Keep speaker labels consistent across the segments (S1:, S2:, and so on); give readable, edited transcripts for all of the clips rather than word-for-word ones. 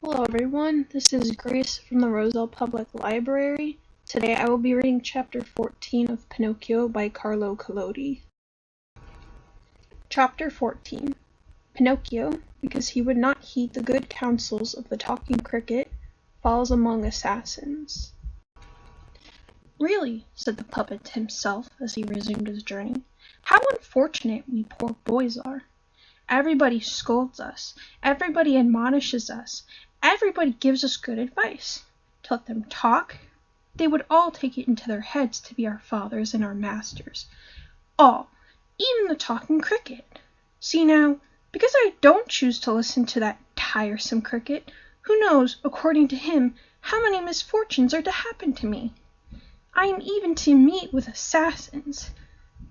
S1: Hello everyone, this is Grace from the Roselle Public Library. Today I will be reading Chapter 14 of Pinocchio by Carlo Collodi. Chapter 14. Pinocchio, because he would not heed the good counsels of the talking cricket, falls among assassins. "Really," said the puppet to himself as he resumed his journey, "how unfortunate we poor boys are! Everybody scolds us, everybody admonishes us, everybody gives us good advice. To let them talk, they would all take it into their heads to be our fathers and our masters. All, even the talking cricket. See now, because I don't choose to listen to that tiresome cricket, who knows, according to him, how many misfortunes are to happen to me? I am even to meet with assassins.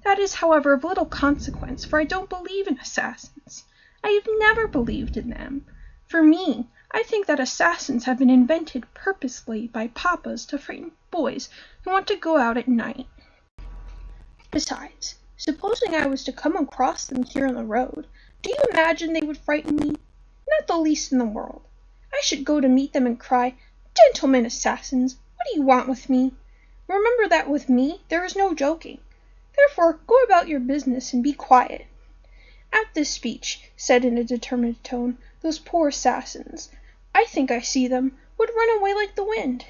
S1: That is, however, of little consequence, for I don't believe in assassins. I have never believed in them. For me, I think that assassins have been invented purposely by papas to frighten boys who want to go out at night. Besides, supposing I was to come across them here on the road, do you imagine they would frighten me? Not the least in the world. I should go to meet them and cry, 'Gentlemen assassins, what do you want with me?' Remember that with me there is no joking. Therefore, go about your business and be quiet." At this speech, said in a determined tone, those poor assassins, I think I see them, would run away like the wind.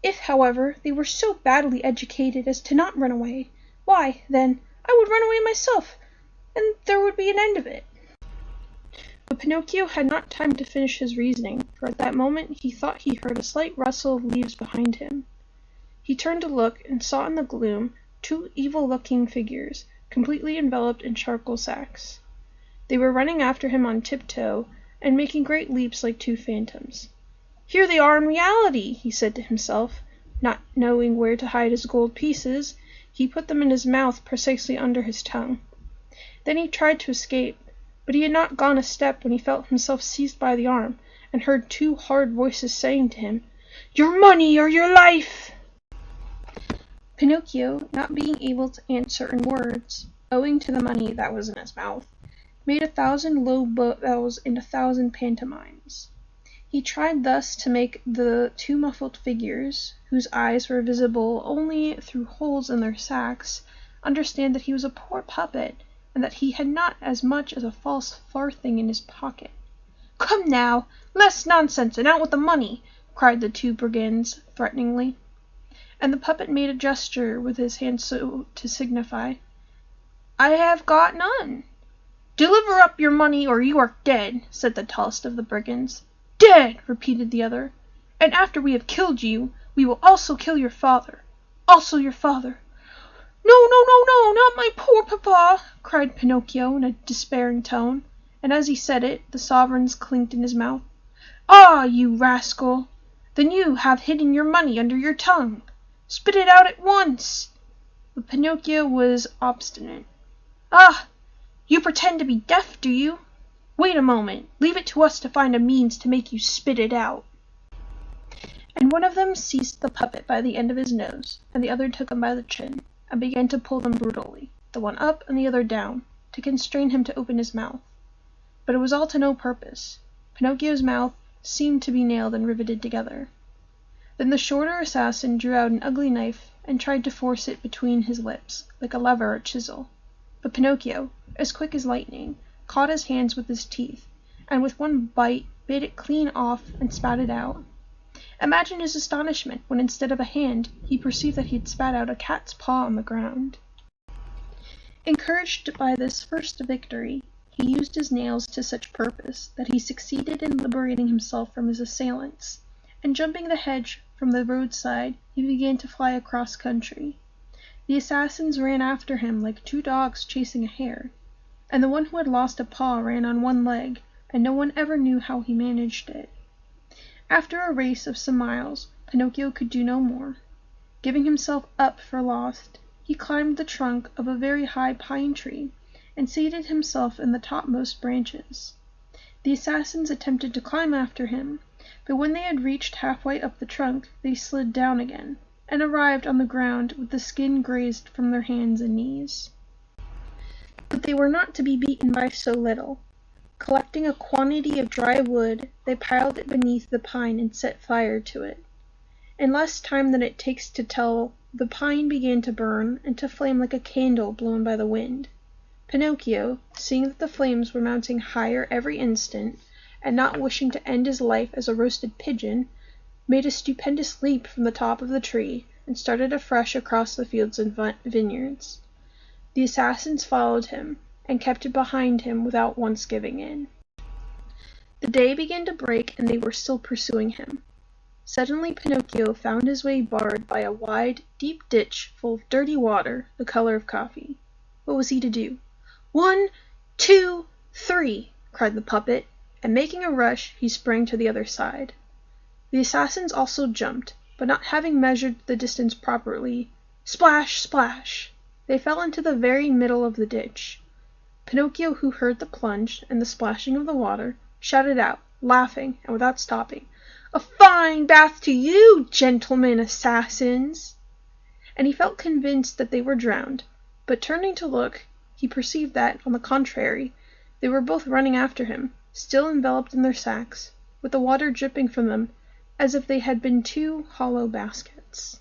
S1: If, however, they were so badly educated as to not run away, why, then, I would run away myself, and there would be an end of it. But Pinocchio had not time to finish his reasoning, for at that moment he thought he heard a slight rustle of leaves behind him. He turned to look, and saw in the gloom two evil-looking figures, completely enveloped in charcoal sacks. They were running after him on tiptoe, and making great leaps like two phantoms. "Here they are in reality," he said to himself. Not knowing where to hide his gold pieces, he put them in his mouth precisely under his tongue. Then he tried to escape, but he had not gone a step when he felt himself seized by the arm, and heard two hard voices saying to him, "Your money or your life!" Pinocchio, not being able to answer in words, owing to the money that was in his mouth, made 1,000 low bows and 1,000 pantomimes. He tried thus to make the two muffled figures, whose eyes were visible only through holes in their sacks, understand that he was a poor puppet, and that he had not as much as a false farthing in his pocket. "Come now, less nonsense, and out with the money!" cried the two brigands threateningly. And the puppet made a gesture with his hand so to signify, "I have got none." "Deliver up your money, or you are dead," said the tallest of the brigands. "Dead!" repeated the other. "And after we have killed you, we will also kill your father. Also your father." "No, no, no, no, not my poor papa!" cried Pinocchio in a despairing tone, and as he said it, the sovereigns clinked in his mouth. "Ah, you rascal! Then you have hidden your money under your tongue. Spit it out at once!" But Pinocchio was obstinate. "Ah! You pretend to be deaf, do you? Wait a moment. Leave it to us to find a means to make you spit it out." And one of them seized the puppet by the end of his nose, and the other took him by the chin, and began to pull them brutally, the one up and the other down, to constrain him to open his mouth. But it was all to no purpose. Pinocchio's mouth seemed to be nailed and riveted together. Then the shorter assassin drew out an ugly knife and tried to force it between his lips, like a lever or chisel. But Pinocchio, as quick as lightning, caught his hands with his teeth, and with one bite bit it clean off and spat it out. Imagine his astonishment when instead of a hand he perceived that he had spat out a cat's paw on the ground. Encouraged by this first victory, he used his nails to such purpose that he succeeded in liberating himself from his assailants, and jumping the hedge from the roadside, he began to fly across country. The assassins ran after him like two dogs chasing a hare, and the one who had lost a paw ran on one leg, and no one ever knew how he managed it. After a race of some miles, Pinocchio could do no more. Giving himself up for lost, he climbed the trunk of a very high pine tree, and seated himself in the topmost branches. The assassins attempted to climb after him, but when they had reached halfway up the trunk, they slid down again, and arrived on the ground with the skin grazed from their hands and knees. But they were not to be beaten by so little. Collecting a quantity of dry wood, they piled it beneath the pine and set fire to it. In less time than it takes to tell, the pine began to burn and to flame like a candle blown by the wind. Pinocchio, seeing that the flames were mounting higher every instant, and not wishing to end his life as a roasted pigeon, made a stupendous leap from the top of the tree, and started afresh across the fields and vineyards. The assassins followed him, and kept behind him without once giving in. The day began to break, and they were still pursuing him. Suddenly Pinocchio found his way barred by a wide, deep ditch full of dirty water, the color of coffee. What was he to do? 1, 2, 3, cried the puppet, and making a rush, he sprang to the other side. The assassins also jumped, but not having measured the distance properly, splash, splash, they fell into the very middle of the ditch. Pinocchio, who heard the plunge and the splashing of the water, shouted out, laughing and without stopping, "A fine bath to you, gentlemen assassins!" And he felt convinced that they were drowned, but turning to look, he perceived that, on the contrary, they were both running after him, still enveloped in their sacks, with the water dripping from them as if they had been two hollow baskets.